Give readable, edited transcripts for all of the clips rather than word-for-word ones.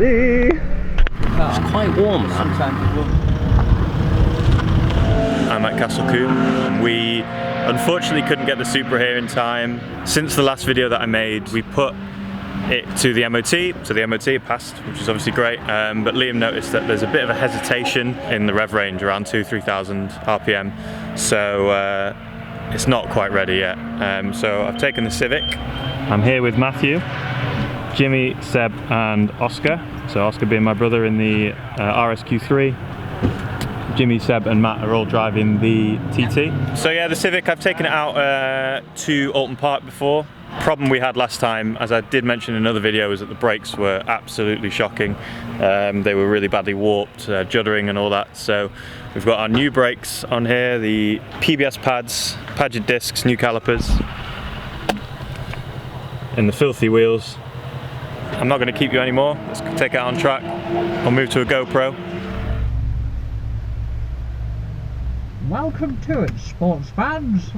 Whoopsie! It's quite warm, that. I'm at Castle Combe. We unfortunately couldn't get the Supra here in time. Since the last video that I made, we put it to the MOT, so the MOT passed, which is obviously great, but Liam noticed that there's a bit of a hesitation in the rev range, around 2,000–3,000 RPM, so it's not quite ready yet. So I've taken the Civic. I'm here with Matthew, Jimmy, Seb and Oscar. So Oscar being my brother in the RSQ3. Jimmy, Seb and Matt are all driving the TT. So yeah, the Civic, I've taken it out to Alton Park before. Problem we had last time, as I did mention in another video, is that the brakes were absolutely shocking. They were really badly warped, juddering and all that. So we've got our new brakes on here, the PBS pads, Paddock discs, new calipers, and the filthy wheels. I'm not going to keep you anymore. Let's take it out on track. I'll move to a GoPro. Welcome to it, sports fans.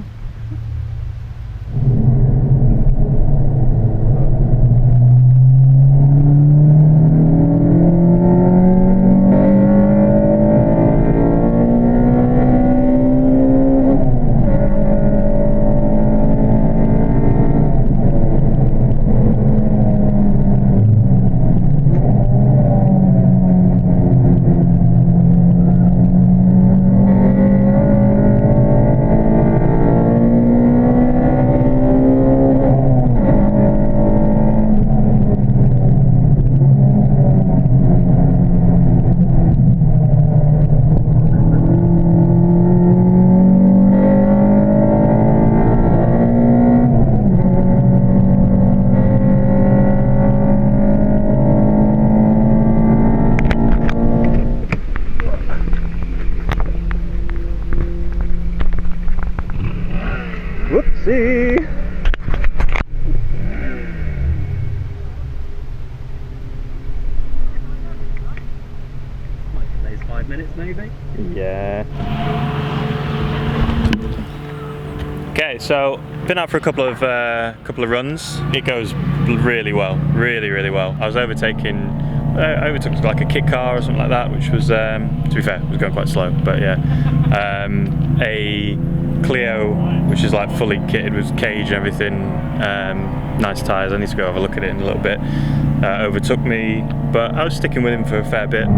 Whoopsie! Today's 5 minutes maybe? Yeah. Okay, so been out for a couple of runs. It goes really well, really well. I was overtaking, I overtook like a kit car or something like that, which was, to be fair, it was going quite slow, but yeah. A Clio, which is like fully kitted with cage and everything, nice tyres. I need to go have a look at it in a little bit. Overtook me, but I was sticking with him for a fair bit.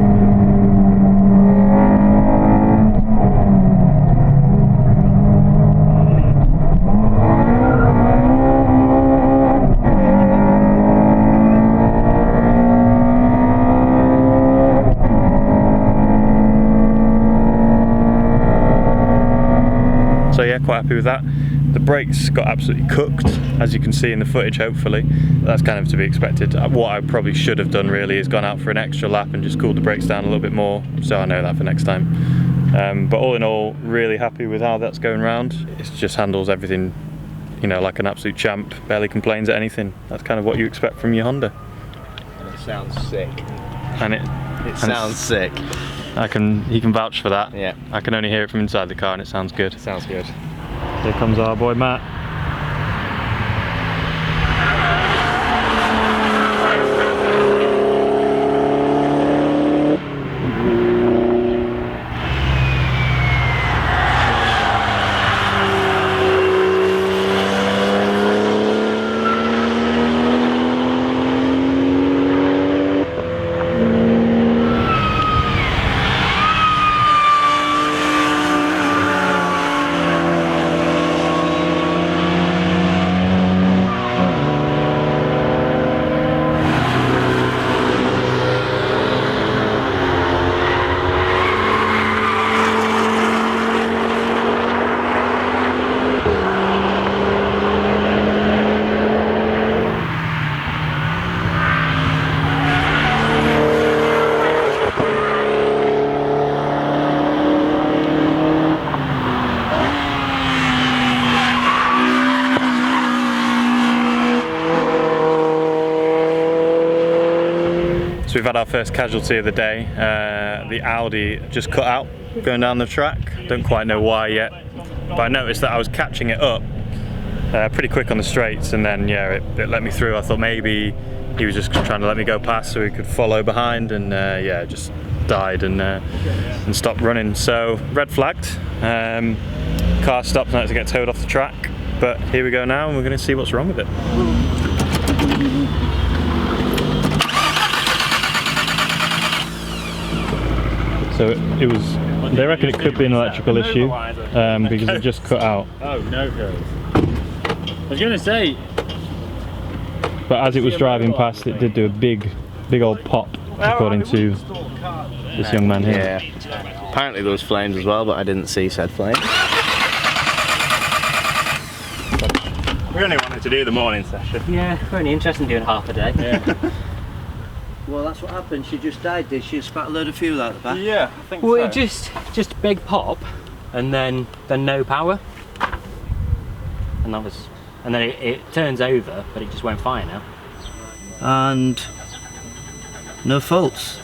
So yeah, quite happy with that. The brakes got absolutely cooked, as you can see in the footage, hopefully. That's kind of to be expected. What I probably should have done really is gone out for an extra lap and just cooled the brakes down a little bit more, so I know that for next time. But all in all, really happy with how that's going round. It just handles everything, you know, like an absolute champ, barely complains at anything. That's kind of what you expect from your Honda. And it sounds sick. And it sounds sick. He can vouch for that. Yeah. I can only hear it from inside the car and it sounds good. Sounds good. Here comes our boy Matt. So we've had our first casualty of the day. The Audi just cut out going down the track. Don't quite know why yet, but I noticed that I was catching it up pretty quick on the straights, and then yeah, it let me through. I thought maybe he was just trying to let me go past so he could follow behind, and yeah, just died and stopped running. So red flagged. Car stopped now to get towed off the track, but here we go now, and we're going to see what's wrong with it. So it was. They reckon it could be an electrical issue because it just cut out. Oh, no go. I was going to say. But as it was driving past, it did do a big old pop, according to this young man here. Yeah. Apparently there was flames as well, but I didn't see said flames. We only wanted to do the morning session. Yeah, we're only interested in doing half a day. Yeah. Well, that's what happened. She just died, did she? Spat a load of fuel out the back. Yeah, I think Well, so. it just big pop, and then no power, and that was, and then it turns over, but it just won't fire now. And no faults.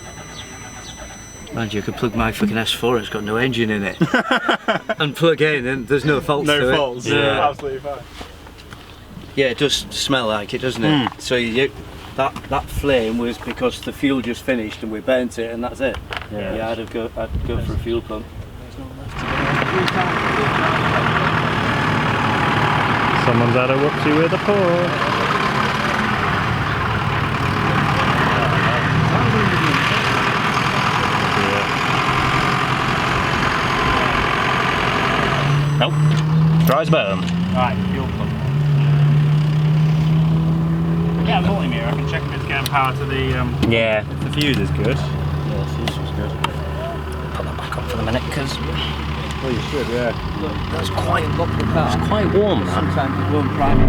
Mind you, I could plug my fucking S4, it's got no engine in it. And plug in and there's no faults to it. No faults, yeah. Absolutely fine. Yeah, it does smell like it, doesn't it? So that flame was because the fuel just finished and we burnt it and that's it. Yeah, I'd go for a fuel pump. Someone's had a whoopsie with a Porsche. Nope. Dry as bone. Right, fuel pump. Yeah, multimeter. I can check if it's getting power to the. Yeah. If the fuse is good. Yeah, the fuse was good. Put that back on for the minute, because Well, you should, yeah. That's quite warm, that. Sometimes it won't prime.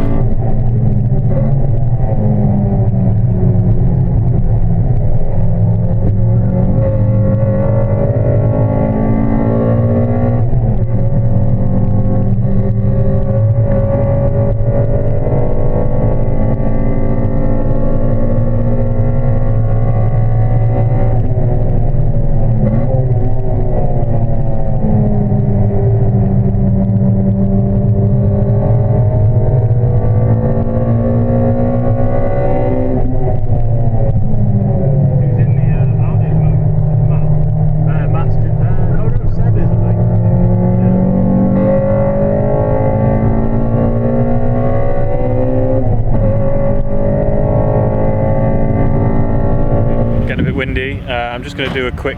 Windy. I'm just going to do a quick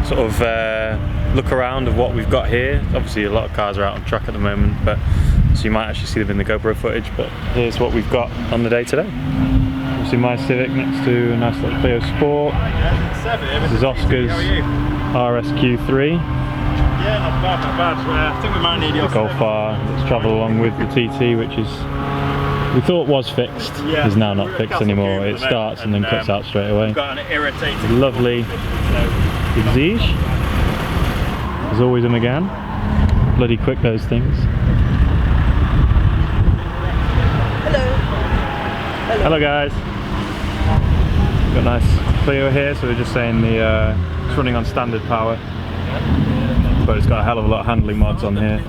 sort of look around of what we've got here. Obviously a lot of cars are out on track at the moment, but so you might actually see them in the GoPro footage, but here's what we've got on the day today. Obviously my Civic next to a nice little Clio Sport. This is Oscar's RSQ3. Yeah, not bad, not bad. I think we might need your Golf R that's travelled along with the TT, which is we thought was fixed, is now not fixed anymore. It starts and then cuts out straight away. Got an irritating lovely exige. There's always them again. Bloody quick those things. Hello guys. Got a nice Clio here, so we're just saying it's running on standard power, but it's got a hell of a lot of handling mods on here.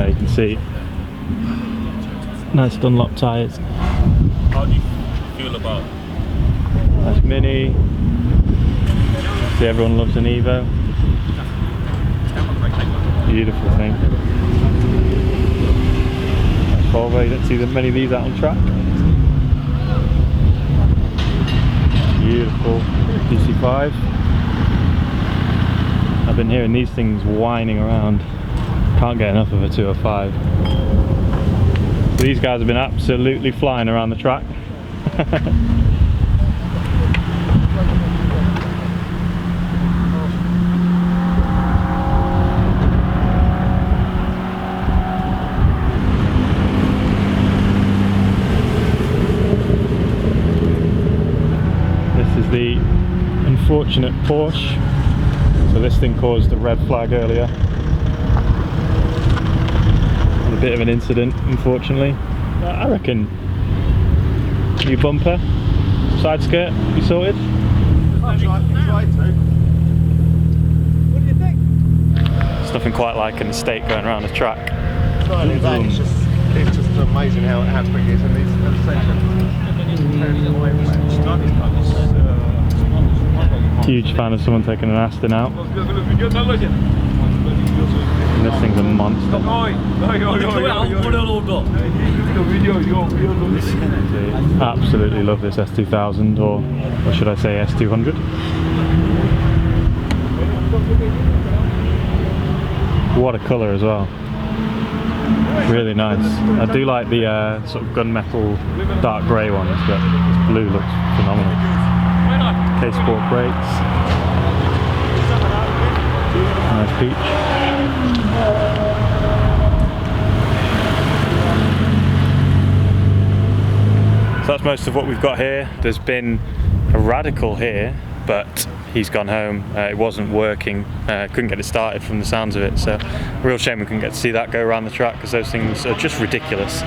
You can see nice Dunlop tyres. How do you feel about Nice Mini. See, everyone loves an Evo. Beautiful thing. Nice Volvo. You don't see many of these out on track. Beautiful PC5. I've been hearing these things whining around. Can't get enough of a 205. These guys have been absolutely flying around the track. This is the unfortunate Porsche. So this thing caused a red flag earlier. A bit of an incident, unfortunately. I reckon new bumper, side skirt, be sorted. Try to. What do you think? It's nothing quite like an estate going around a track. It's just amazing how quick it is in these sections. Huge fan of someone taking an Aston out. And this thing's a monster. Absolutely love this S2000, or should I say S200. What a colour as well. Really nice. I do like the sort of gunmetal dark grey ones, but this blue looks phenomenal. K-Sport brakes. Nice peach. So that's most of what we've got here. There's been a radical here, but he's gone home. It wasn't working. Couldn't get it started from the sounds of it. So a real shame we couldn't get to see that go around the track, because those things are just ridiculous.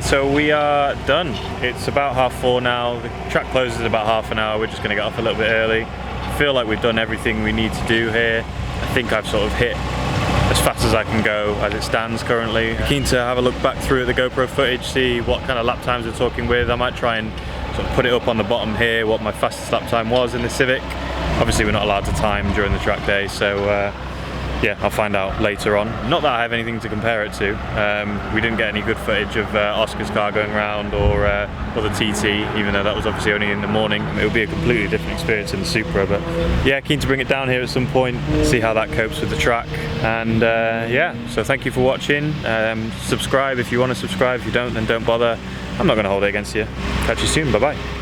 So we are done. It's about 4:30 now. The track closes in about half an hour. We're just going to get off a little bit early. I feel like we've done everything we need to do here. I think I've sort of hit as fast as I can go as it stands currently. I'm keen to have a look back through the GoPro footage, see what kind of lap times we're talking with. I might try and sort of put it up on the bottom here, what my fastest lap time was in the Civic. Obviously we're not allowed to time during the track day, so yeah, I'll find out later on. Not that I have anything to compare it to. We didn't get any good footage of Oscar's car going around or the TT, even though that was obviously only in the morning. It would be a completely different experience in the Supra, but yeah, keen to bring it down here at some point, see how that copes with the track. And yeah, so thank you for watching. Subscribe if you want to subscribe. If you don't, then don't bother. I'm not going to hold it against you. Catch you soon. Bye bye.